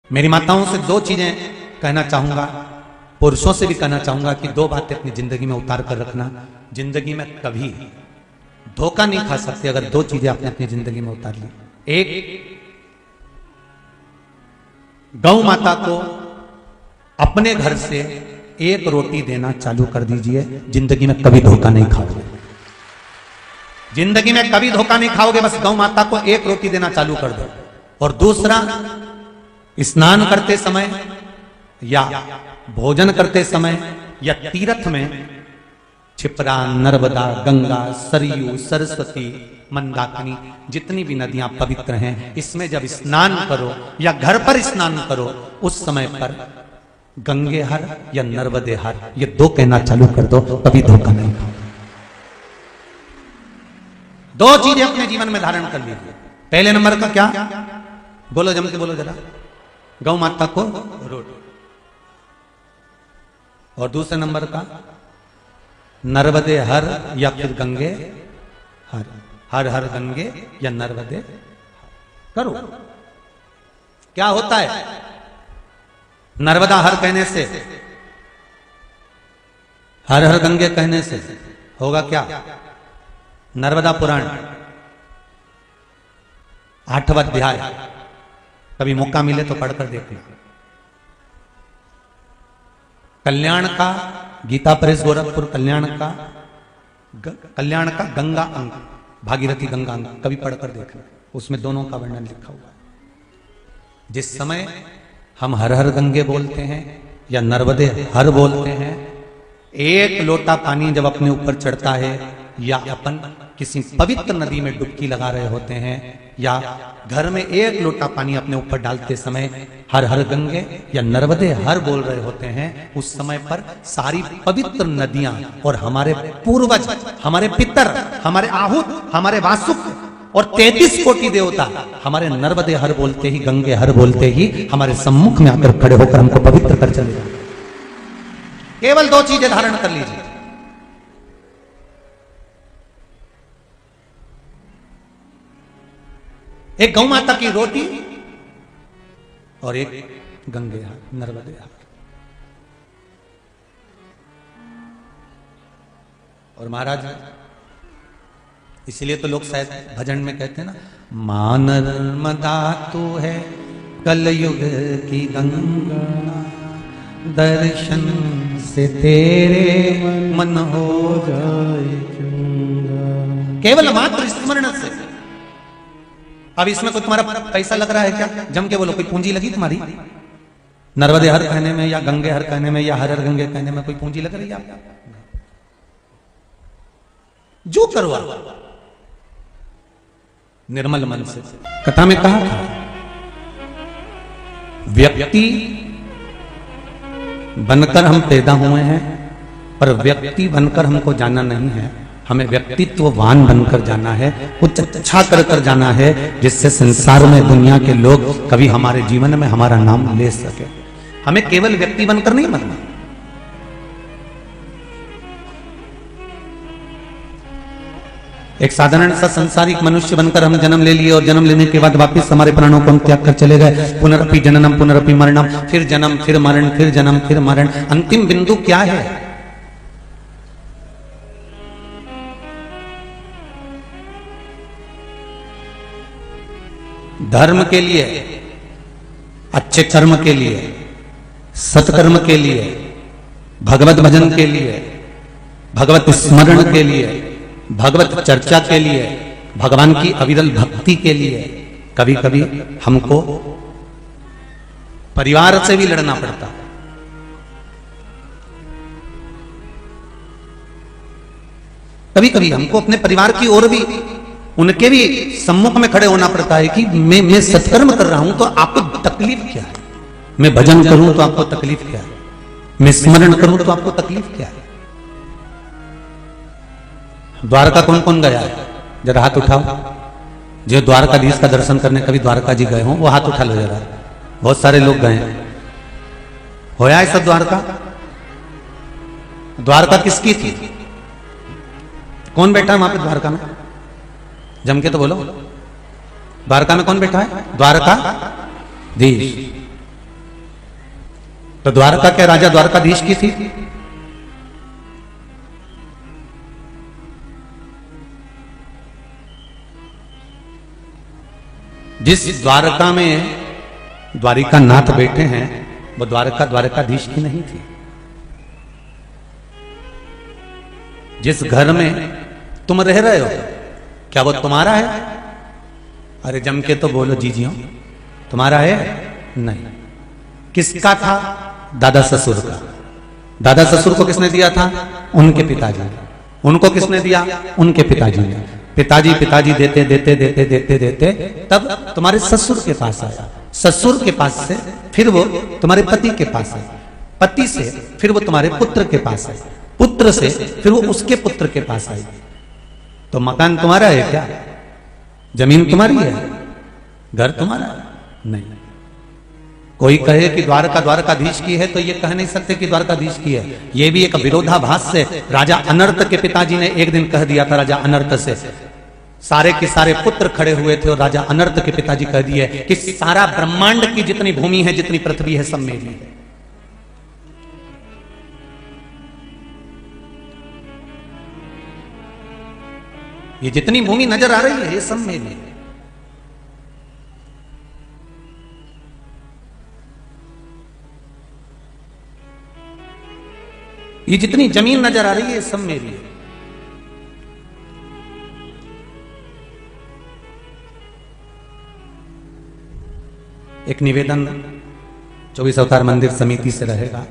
मेरी माताओं से दो चीजें कहना चाहूंगा, पुरुषों से भी कहना चाहूंगा कि दो बातें अपनी जिंदगी में उतार कर रखना। जिंदगी में कभी धोखा नहीं खा सकते अगर दो चीजें आपने अपनी जिंदगी में उतार ली। एक, गौ माता को अपने घर से एक रोटी देना चालू कर दीजिए, जिंदगी में कभी धोखा नहीं खाओगे। जिंदगी में कभी धोखा नहीं खाओगे, बस गौ माता को एक रोटी देना चालू कर दो। और दूसरा, स्नान करते समय या भोजन करते समय या तीर्थ में क्षिप्रा, नर्मदा, गंगा, सरयू, सरस्वती, मंदाकिनी, जितनी भी नदियां पवित्र हैं, इसमें जब स्नान करो या घर पर स्नान करो, उस समय पर गंगे हर या नर्मदे हर, ये दो कहना चालू कर दो, कभी धोखा नहीं खाओ। दो चीजें अपने जीवन में धारण कर लीजिए। पहले नंबर का क्या, बोलो जम के बोलो जरा, गौ माता को रोटी। और दूसरे नंबर का, नर्मदे हर या फिर गंगे हर, हर हर गंगे या नर्मदे करो। क्या होता है नर्मदा हर कहने से, हर हर गंगे कहने से होगा क्या? नर्मदा पुराण 8वां अध्याय, कभी मौका मिले तो पढ़कर देखना। कल्याण का, गीता प्रेस गोरखपुर, कल्याण का गंगा अंग, भागीरथी गंगा अंग, कभी पढ़कर देखना, उसमें दोनों का वर्णन लिखा हुआ है। जिस समय हम हर हर गंगे बोलते हैं या नर्मदे हर बोलते हैं, एक लोटा पानी जब अपने ऊपर चढ़ता है या अपन किसी पवित्र नदी में डुबकी लगा रहे होते हैं या घर में एक लोटा पानी अपने ऊपर डालते समय हर हर गंगे या नर्मदे हर बोल रहे होते हैं, उस समय पर सारी पवित्र नदियां और हमारे पूर्वज, हमारे पितर, हमारे आहूत, हमारे वासुक और 33 कोटि देवता हमारे नर्मदे हर बोलते ही, गंगे हर बोलते ही हमारे सम्मुख में आकर खड़े होकर हमको पवित्र कर चले जाए। केवल दो चीजें धारण कर लीजिए, एक गौ माता की रोटी और एक गंगे हार, नर्मदे हार। और महाराज, इसलिए तो लोग शायद भजन में कहते हैं ना, मां नर्मदा तू है कलयुग की गंगा, दर्शन से तेरे मन हो जाए चंगा। केवल मात्र स्मरण से। अब इसमें कोई तुम्हारा पैसा लग रहा है क्या? जम के बोलो, कोई पूंजी लगी तुम्हारी? नर्मदे हर कहने में या गंगे हर कहने में या हर हर गंगे कहने में कोई पूंजी लग रही है आपका? जो करवा निर्मल मन से। कथा में कहा था, व्यक्ति बनकर हम पैदा हुए हैं, पर व्यक्ति बनकर हमको जाना नहीं है, हमें व्यक्तित्ववान बनकर जाना है, कुछ अच्छा कर कर जाना है, जिससे संसार में दुनिया के लोग कभी हमारे जीवन में हमारा नाम ले सके। हमें केवल व्यक्ति बनकर नहीं बनना। एक साधारण सा संसारिक मनुष्य बनकर हम जन्म ले लिए और जन्म लेने के बाद वापिस हमारे प्राणों को हम त्याग कर चले गए। पुनरपि जननम पुनरपि मरणम, फिर जन्म फिर मरण, फिर जन्म फिर मरण। अंतिम बिंदु क्या है? धर्म के लिए, अच्छे कर्म के लिए, सत्कर्म के लिए, भगवत भजन के लिए, भगवत स्मरण के लिए, भगवत चर्चा के लिए, भगवान की अविरल भक्ति के लिए कभी कभी हमको परिवार से भी लड़ना पड़ता। कभी कभी हमको अपने परिवार की ओर भी, उनके भी सम्मुख में खड़े होना पड़ता है कि मैं सत्कर्म कर रहा हूं तो आपको तकलीफ क्या है, मैं भजन करूं तो आपको तकलीफ क्या है, मैं स्मरण करूं तो आपको तकलीफ क्या है। द्वारका कौन कौन गया है? जरा हाथ उठाओ। जो द्वारकाधीश का दर्शन करने कभी द्वारका जी गए हो वो हाथ उठा लो जरा। बहुत सारे लोग गए हैं। होया है सब द्वारका? द्वारका किसकी थी? कौन बैठा है वहां पे द्वारका में? जम के तो बोलो। द्वारका में कौन बैठा है? द्वारकाधीश। तो द्वारका क्या राजा द्वारकाधीश की थी? जिस द्वारका में द्वारिका नाथ बैठे हैं वो द्वारका द्वारकाधीश की नहीं थी। जिस घर में तुम रह रहे हो क्या वो तुम्हारा है? अरे जम के तो बोलो जीजियो, तुम्हारा है? नहीं। किसका था? दादा ससुर का। दादा ससुर को किसने दिया था? उनके पिताजी ने। उनको किसने दिया? उनके पिताजी ने। पिताजी पिताजी देते देते देते देते देते तब तुम्हारे ससुर के पास आया। ससुर के पास से फिर वो तुम्हारे पति के पास आया। पति से फिर वो तुम्हारे पुत्र के पास आई। पुत्र से फिर वो उसके पुत्र के पास आई। तो मकान तुम्हारा है क्या? जमीन तुम्हारी है? घर तुम्हारा है? नहीं। कोई कहे कि द्वारका द्वारकाधीश की है तो ये कह नहीं सकते कि द्वारकाधीश की है। ये भी एक विरोधाभास से राजा अनर्त के पिताजी ने एक दिन कह दिया था। राजा अनर्त से सारे के सारे पुत्र खड़े हुए थे और राजा अनर्त के पिताजी कह दिए कि सारा ब्रह्मांड की जितनी भूमि है, जितनी पृथ्वी है, सब मेरी है। ये जितनी भूमि नजर आ रही है ये सब मेरी है। ये जितनी जमीन नजर आ रही है ये सब मेरी है। एक निवेदन 24 अवतार मंदिर समिति से रहेगा।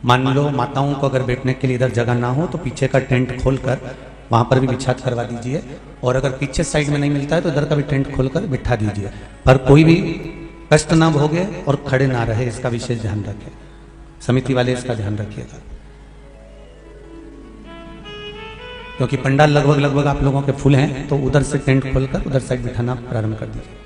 मान लो माताओं को अगर बैठने के लिए इधर जगह ना हो तो पीछे का टेंट खोलकर वहां पर भी बिछा करवा दीजिए, और अगर पीछे साइड में नहीं मिलता है तो इधर का भी टेंट खोलकर बिठा दीजिए। पर कोई भी कष्ट ना भोगे और खड़े ना रहे, इसका विशेष ध्यान रखें। समिति वाले इसका ध्यान रखिएगा, क्योंकि पंडाल लगभग आप लोगों के फुल हैं, तो उधर से टेंट खोलकर उधर साइड बिठाना प्रारंभ कर दीजिए।